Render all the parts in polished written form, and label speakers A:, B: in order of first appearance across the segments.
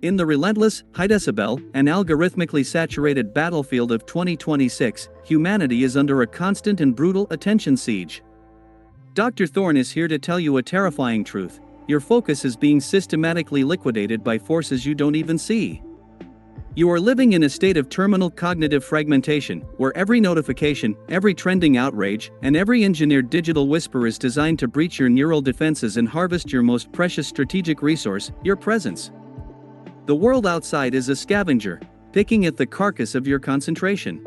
A: In the relentless, high-decibel, and algorithmically-saturated battlefield of 2026, humanity is under a constant and brutal attention siege. Dr. Thorne is here to tell you a terrifying truth: your focus is being systematically liquidated by forces you don't even see. You are living in a state of terminal cognitive fragmentation, where every notification, every trending outrage, and every engineered digital whisper is designed to breach your neural defenses and harvest your most precious strategic resource, your presence. The world outside is a scavenger, picking at the carcass of your concentration.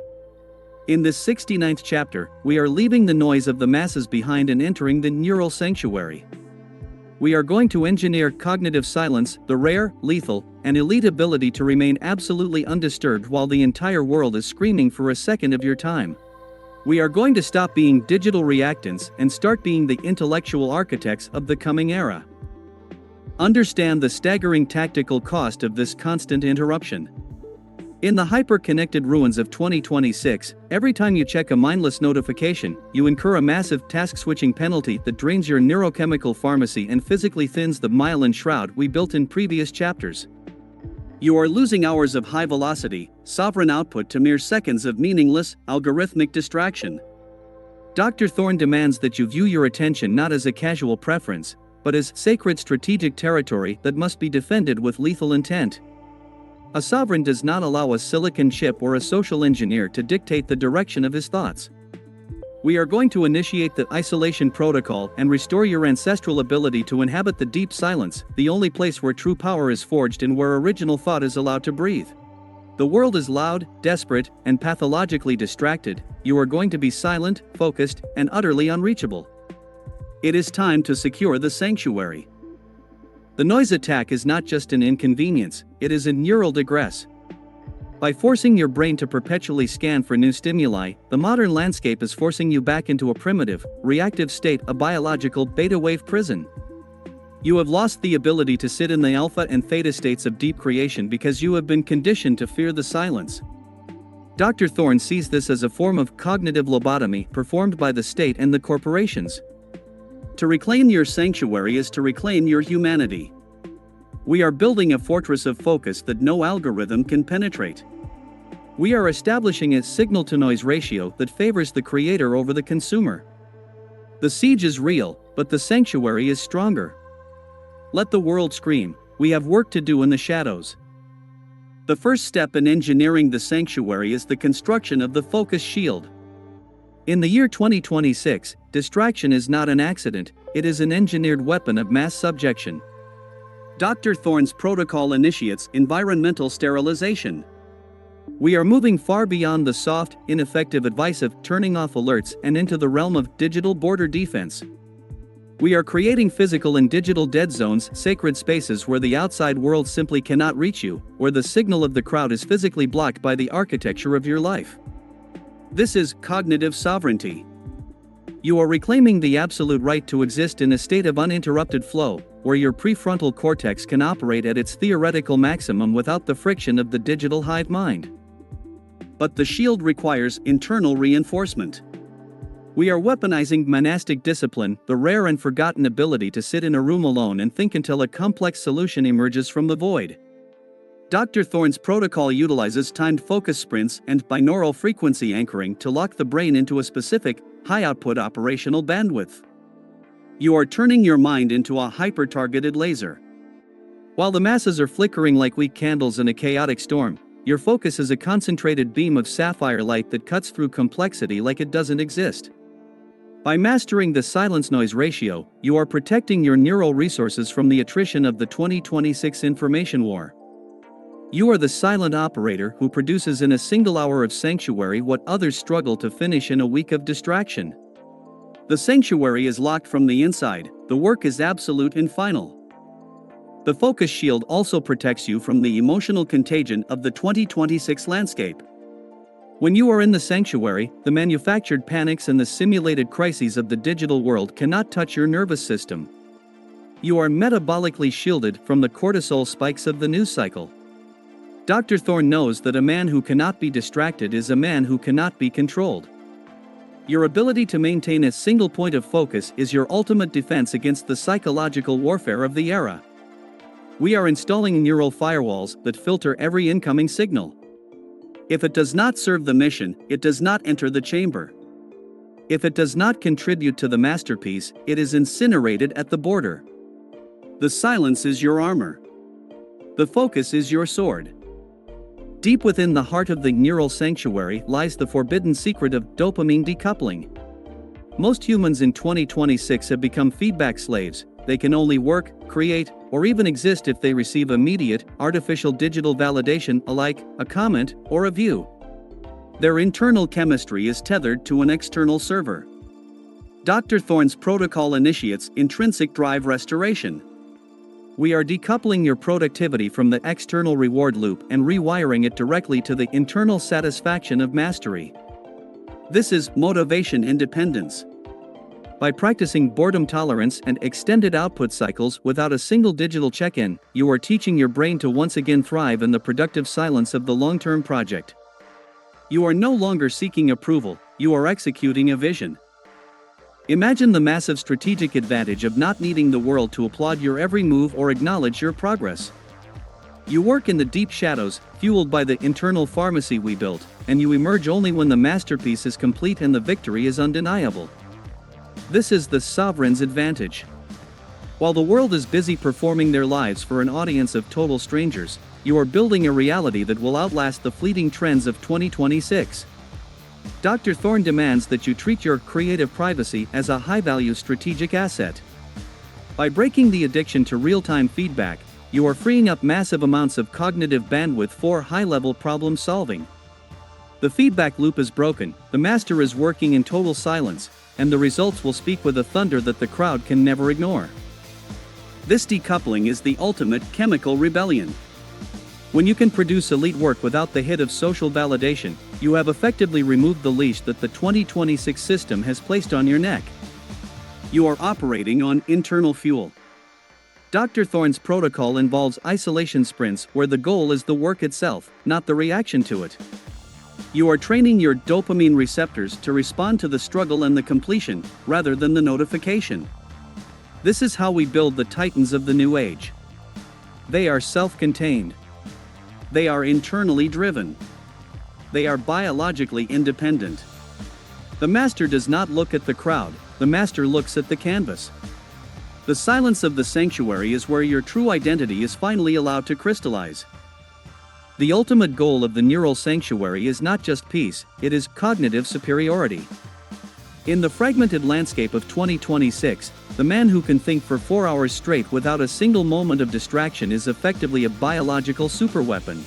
A: In this 69th chapter, we are leaving the noise of the masses behind and entering the neural sanctuary. We are going to engineer cognitive silence, the rare, lethal, and elite ability to remain absolutely undisturbed while the entire world is screaming for a second of your time. We are going to stop being digital reactants and start being the intellectual architects of the coming era. Understand the staggering tactical cost of this constant interruption. In the hyper-connected ruins of 2026, every time you check a mindless notification, you incur a massive task-switching penalty that drains your neurochemical pharmacy and physically thins the myelin shroud we built in previous chapters. You are losing hours of high-velocity, sovereign output to mere seconds of meaningless, algorithmic distraction. Dr. Thorne demands that you view your attention not as a casual preference, but as sacred strategic territory that must be defended with lethal intent. A sovereign does not allow a silicon chip or a social engineer to dictate the direction of his thoughts. We are going to initiate the isolation protocol and restore your ancestral ability to inhabit the deep silence, the only place where true power is forged and where original thought is allowed to breathe. The world is loud, desperate, and pathologically distracted. You are going to be silent, focused, and utterly unreachable. It is time to secure the sanctuary. The noise attack is not just an inconvenience, it is a neural digress. By forcing your brain to perpetually scan for new stimuli, the modern landscape is forcing you back into a primitive, reactive state, a biological beta wave prison. You have lost the ability to sit in the alpha and theta states of deep creation because you have been conditioned to fear the silence. Dr. Thorne sees this as a form of cognitive lobotomy performed by the state and the corporations. To reclaim your sanctuary is to reclaim your humanity. We are building a fortress of focus that no algorithm can penetrate. We are establishing a signal-to-noise ratio that favors the creator over the consumer. The siege is real, but the sanctuary is stronger. Let the world scream, we have work to do in the shadows. The first step in engineering the sanctuary is the construction of the focus shield. In the year 2026, distraction is not an accident, it is an engineered weapon of mass subjection. Dr. Thorne's protocol initiates environmental sterilization. We are moving far beyond the soft, ineffective advice of turning off alerts and into the realm of digital border defense. We are creating physical and digital dead zones, sacred spaces where the outside world simply cannot reach you, where the signal of the crowd is physically blocked by the architecture of your life. This is cognitive sovereignty. You are reclaiming the absolute right to exist in a state of uninterrupted flow, where your prefrontal cortex can operate at its theoretical maximum without the friction of the digital hive mind. But the shield requires internal reinforcement. We are weaponizing monastic discipline, the rare and forgotten ability to sit in a room alone and think until a complex solution emerges from the void. Dr. Thorne's protocol utilizes timed focus sprints and binaural frequency anchoring to lock the brain into a specific, high-output operational bandwidth. You are turning your mind into a hyper-targeted laser. While the masses are flickering like weak candles in a chaotic storm, your focus is a concentrated beam of sapphire light that cuts through complexity like it doesn't exist. By mastering the silence-noise ratio, you are protecting your neural resources from the attrition of the 2026 information war. You are the silent operator who produces in a single hour of sanctuary what others struggle to finish in a week of distraction. The sanctuary is locked from the inside, the work is absolute and final. The focus shield also protects you from the emotional contagion of the 2026 landscape. When you are in the sanctuary, the manufactured panics and the simulated crises of the digital world cannot touch your nervous system. You are metabolically shielded from the cortisol spikes of the news cycle. Dr. Thorne knows that a man who cannot be distracted is a man who cannot be controlled. Your ability to maintain a single point of focus is your ultimate defense against the psychological warfare of the era. We are installing neural firewalls that filter every incoming signal. If it does not serve the mission, it does not enter the chamber. If it does not contribute to the masterpiece, it is incinerated at the border. The silence is your armor. The focus is your sword. Deep within the heart of the neural sanctuary lies the forbidden secret of dopamine decoupling. Most humans in 2026 have become feedback slaves. They can only work, create, or even exist if they receive immediate, artificial digital validation, a like, a comment, or a view. Their internal chemistry is tethered to an external server. Dr. Thorne's protocol initiates intrinsic drive restoration. We are decoupling your productivity from the external reward loop and rewiring it directly to the internal satisfaction of mastery. This is motivation independence. By practicing boredom tolerance and extended output cycles without a single digital check-in, you are teaching your brain to once again thrive in the productive silence of the long-term project. You are no longer seeking approval, you are executing a vision. Imagine the massive strategic advantage of not needing the world to applaud your every move or acknowledge your progress. You work in the deep shadows, fueled by the internal pharmacy we built, and you emerge only when the masterpiece is complete and the victory is undeniable. This is the sovereign's advantage. While the world is busy performing their lives for an audience of total strangers, you are building a reality that will outlast the fleeting trends of 2026. Dr. Thorne demands that you treat your creative privacy as a high-value strategic asset. By breaking the addiction to real-time feedback, you are freeing up massive amounts of cognitive bandwidth for high-level problem solving. The feedback loop is broken, the master is working in total silence, and the results will speak with a thunder that the crowd can never ignore. This decoupling is the ultimate chemical rebellion. When you can produce elite work without the hit of social validation, you have effectively removed the leash that the 2026 system has placed on your neck. You are operating on internal fuel. Dr. Thorne's protocol involves isolation sprints where the goal is the work itself, not the reaction to it. You are training your dopamine receptors to respond to the struggle and the completion, rather than the notification. This is how we build the titans of the new age. They are self-contained. They are internally driven. They are biologically independent. The master does not look at the crowd, the master looks at the canvas. The silence of the sanctuary is where your true identity is finally allowed to crystallize. The ultimate goal of the neural sanctuary is not just peace, it is cognitive superiority. In the fragmented landscape of 2026, the man who can think for 4 hours straight without a single moment of distraction is effectively a biological superweapon.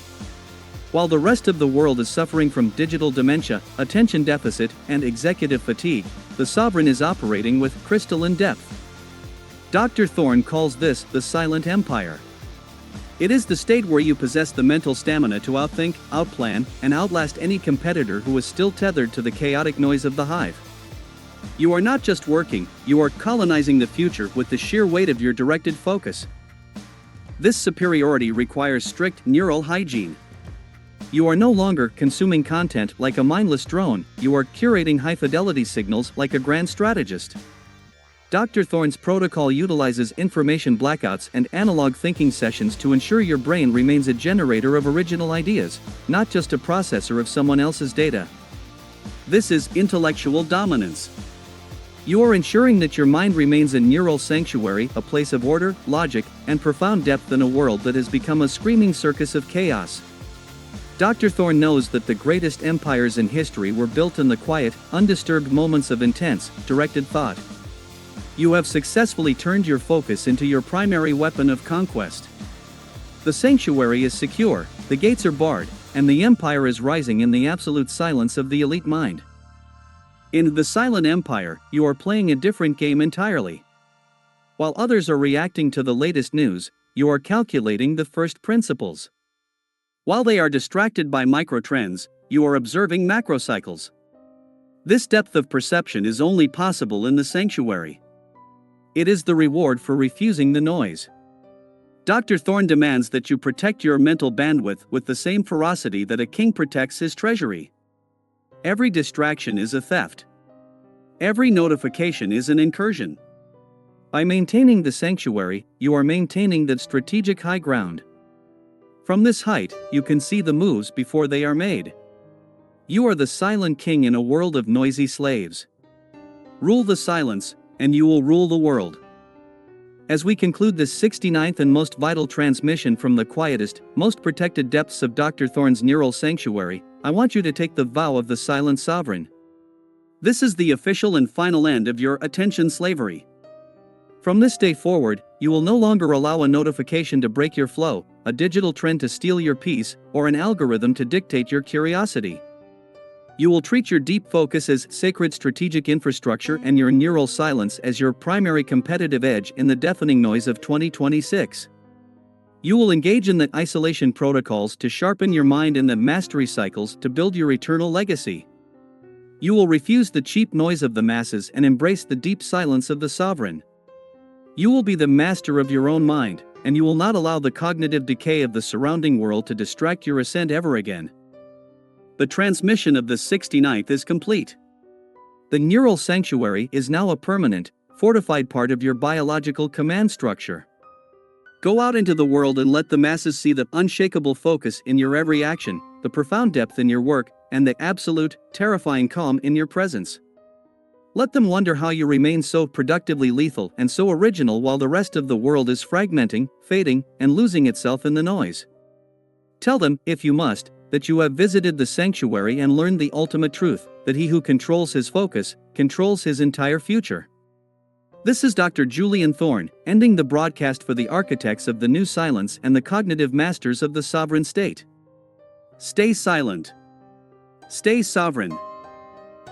A: While the rest of the world is suffering from digital dementia, attention deficit, and executive fatigue, the sovereign is operating with crystalline depth. Dr. Thorne calls this the silent empire. It is the state where you possess the mental stamina to outthink, outplan, and outlast any competitor who is still tethered to the chaotic noise of the hive. You are not just working, you are colonizing the future with the sheer weight of your directed focus. This superiority requires strict neural hygiene. You are no longer consuming content like a mindless drone, you are curating high-fidelity signals like a grand strategist. Dr. Thorne's protocol utilizes information blackouts and analog thinking sessions to ensure your brain remains a generator of original ideas, not just a processor of someone else's data. This is intellectual dominance. You are ensuring that your mind remains a neural sanctuary, a place of order, logic, and profound depth in a world that has become a screaming circus of chaos. Dr. Thorne knows that the greatest empires in history were built in the quiet, undisturbed moments of intense, directed thought. You have successfully turned your focus into your primary weapon of conquest. The sanctuary is secure, the gates are barred, and the empire is rising in the absolute silence of the elite mind. In the silent empire, you are playing a different game entirely. While others are reacting to the latest news, you are calculating the first principles. While they are distracted by microtrends, you are observing macrocycles. This depth of perception is only possible in the sanctuary. It is the reward for refusing the noise. Dr. Thorne demands that you protect your mental bandwidth with the same ferocity that a king protects his treasury. Every distraction is a theft. Every notification is an incursion. By maintaining the sanctuary, you are maintaining the strategic high ground. From this height, you can see the moves before they are made. You are the silent king in a world of noisy slaves. Rule the silence, and you will rule the world. As we conclude this 69th and most vital transmission from the quietest, most protected depths of Dr. Thorne's neural sanctuary, I want you to take the vow of the silent sovereign. This is the official and final end of your attention slavery. From this day forward, you will no longer allow a notification to break your flow, a digital trend to steal your peace, or an algorithm to dictate your curiosity. You will treat your deep focus as sacred strategic infrastructure and your neural silence as your primary competitive edge in the deafening noise of 2026. You will engage in the isolation protocols to sharpen your mind and the mastery cycles to build your eternal legacy. You will refuse the cheap noise of the masses and embrace the deep silence of the sovereign. You will be the master of your own mind, and you will not allow the cognitive decay of the surrounding world to distract your ascent ever again. The transmission of the 69th is complete. The neural sanctuary is now a permanent, fortified part of your biological command structure. Go out into the world and let the masses see the unshakable focus in your every action, the profound depth in your work, and the absolute, terrifying calm in your presence. Let them wonder how you remain so productively lethal and so original while the rest of the world is fragmenting, fading, and losing itself in the noise. Tell them, if you must, that you have visited the sanctuary and learned the ultimate truth, that he who controls his focus, controls his entire future. This is Dr. Julian Thorne, ending the broadcast for the architects of the new silence and the cognitive masters of the sovereign state. Stay silent. Stay sovereign.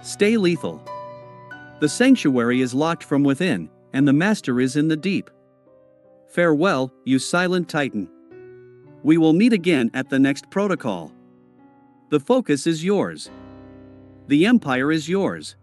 A: Stay lethal. The sanctuary is locked from within, and the master is in the deep. Farewell, you silent titan. We will meet again at the next protocol. The focus is yours. The empire is yours.